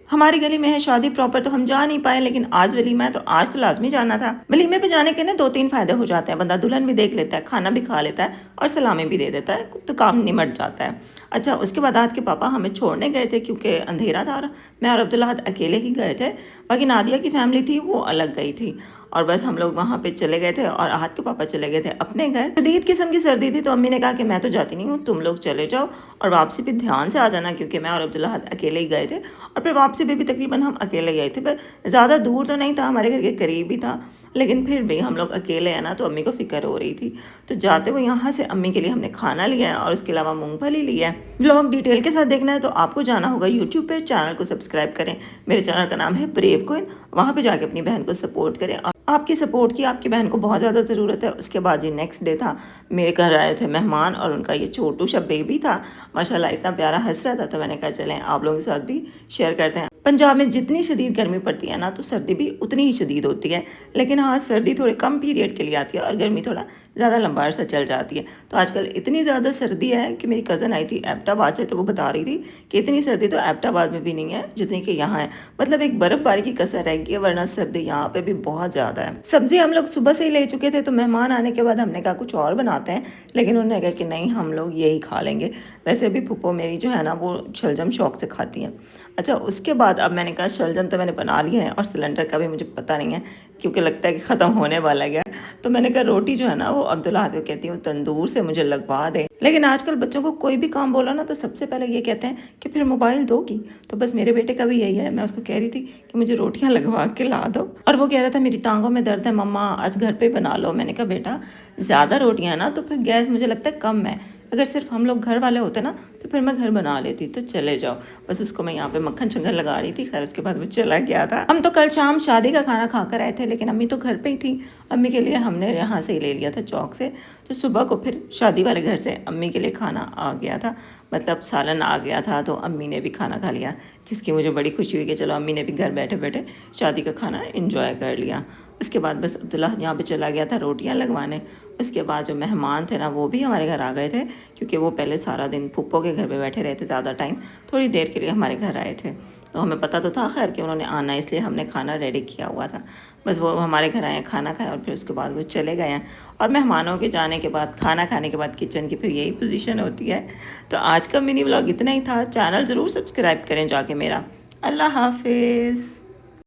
हमारी गली में है शादी प्रॉपर, तो हम जा नहीं पाए, लेकिन आज वलीमा है तो आज तो लाजमी जाना था। वलीमे पे जाने के ना 2-3 फायदे हो जाते हैं, बंदा दुल्हन भी देख लेता है, खाना भी खा लेता है और सलामी भी दे देता है, तो काम निमट जाता है। अच्छा, उसके बाद आज के पापा हमें छोड़ने गए थे क्योंकि अंधेरा था और मैं और अब्दुल्ला अकेले ही गए थे। बाकी नादिया की फैमिली थी वो अलग गई थी, और बस हम लोग वहाँ पे चले गए थे और आहत के पापा चले गए थे अपने घर। शदीद किस्म की सर्दी थी, तो अम्मी ने कहा कि मैं तो जाती नहीं हूँ, तुम लोग चले जाओ और वापसी पे ध्यान से आ जाना, क्योंकि मैं और अब्दुल्ला अकेले ही गए थे और फिर वापसी पे भी तकरीबन हम अकेले गए थे। पर ज़्यादा दूर तो नहीं था, हमारे घर के करीब ही था, लेकिन फिर भी हम लोग अकेले हैं ना, तो अम्मी को फ़िक्र हो रही थी। तो जाते हुए यहाँ से अम्मी के लिए हमने खाना लिया है और उसके अलावा मूंगफली लिया है। ब्लॉग डिटेल के साथ देखना है तो आपको जाना होगा यूट्यूब पे, चैनल को सब्सक्राइब करें। मेरे चैनल का नाम है ब्रेव क्वीन, वहाँ पे जाके अपनी बहन को सपोर्ट करें। आपकी सपोर्ट की आपकी बहन को बहुत ज़्यादा ज़रूरत है। उसके बाद ये नेक्स्ट डे था, मेरे घर आए थे मेहमान और उनका ये छोटू सा बेबी था, माशाल्लाह इतना प्यारा हंस रहा था। तो मैंने कहा चलें आप लोगों के साथ भी शेयर करते हैं। पंजाब में जितनी शदीद गर्मी पड़ती है ना, तो सर्दी भी उतनी ही शदीद होती है, लेकिन हाँ सर्दी थोड़े कम पीरियड के लिए आती है और गर्मी थोड़ा ज़्यादा लंबा अरसा चल जाती है। तो आजकल इतनी ज़्यादा सर्दी है कि मेरी कज़न आई थी एबटाबाद से, तो वो बता रही थी कि इतनी सर्दी तो एबटाबाद में भी नहीं है जितनी कि यहाँ है, मतलब एक बर्फ़बारी की कसर रह गई है, वरना सर्दी यहाँ पे भी बहुत ज़्यादा है। सब्ज़ी हम लोग सुबह से ही ले चुके थे, तो मेहमान आने के बाद हमने कहा कुछ और बनाते हैं, लेकिन उन्होंने कहा कि नहीं हम लोग यही खा लेंगे। वैसे भी फूफो मेरी जो है ना वो शलजम शौक से खाती हैं। अच्छा, उसके बाद अब मैंने कहा शलजम तो मैंने बना लिया है और सिलेंडर का भी मुझे पता नहीं है, क्योंकि लगता है कि ख़त्म होने वाला है। तो मैंने कहा रोटी जो है ना वो अब्दुल्ला को कहती हूँ तंदूर से मुझे लगवा दे। लेकिन आजकल बच्चों को कोई भी काम बोला ना तो सबसे पहले ये कहते हैं कि फिर मोबाइल दोगी। तो बस मेरे बेटे का भी यही है, मैं उसको कह रही थी कि मुझे रोटियां लगवा के ला दो, और वो कह रहा था मेरी टांगों में दर्द है मम्मा आज घर पे बना लो। मैंने कहा बेटा ज़्यादा रोटियां हैं ना तो फिर गैस मुझे लगता है कम है, अगर सिर्फ हम लोग घर वाले होते ना तो फिर मैं घर बना लेती। तो चले जाओ, बस उसको मैं यहाँ पे मक्खन शक्कर लगा रही थी। खैर उसके बाद वो चला गया था। हम तो कल शाम शादी का खाना खाकर आए थे, लेकिन अम्मी तो घर पे ही थी। अम्मी के लिए हमने यहाँ से ही ले लिया था चौक से, तो सुबह को फिर शादी वाले घर से अम्मी के लिए खाना आ गया था, मतलब सालन आ गया था। तो अम्मी ने भी खाना खा लिया, जिसकी मुझे बड़ी खुशी हुई कि चलो अम्मी ने भी घर बैठे बैठे शादी का खाना इंजॉय कर लिया। उसके बाद बस अब्दुल्ला यहाँ पे चला गया था रोटियां लगवाने। उसके बाद जो मेहमान थे ना वो भी हमारे घर आ गए थे, क्योंकि वो पहले सारा दिन फूफो के घर पे बैठे रहे थे ज़्यादा टाइम, थोड़ी देर के लिए हमारे घर आए थे। तो हमें पता तो था खैर कि उन्होंने आना, इसलिए हमने खाना रेडी किया हुआ था। बस वो हमारे घर आए, खाना खाया और फिर उसके बाद वो चले गए हैं। और मेहमानों के जाने के बाद, खाना खाने के बाद किचन की फिर यही पोजीशन होती है। तो आज का मिनी व्लॉग इतना ही था। चैनल ज़रूर सब्सक्राइब करें जाके मेरा। अल्लाह हाफिज़।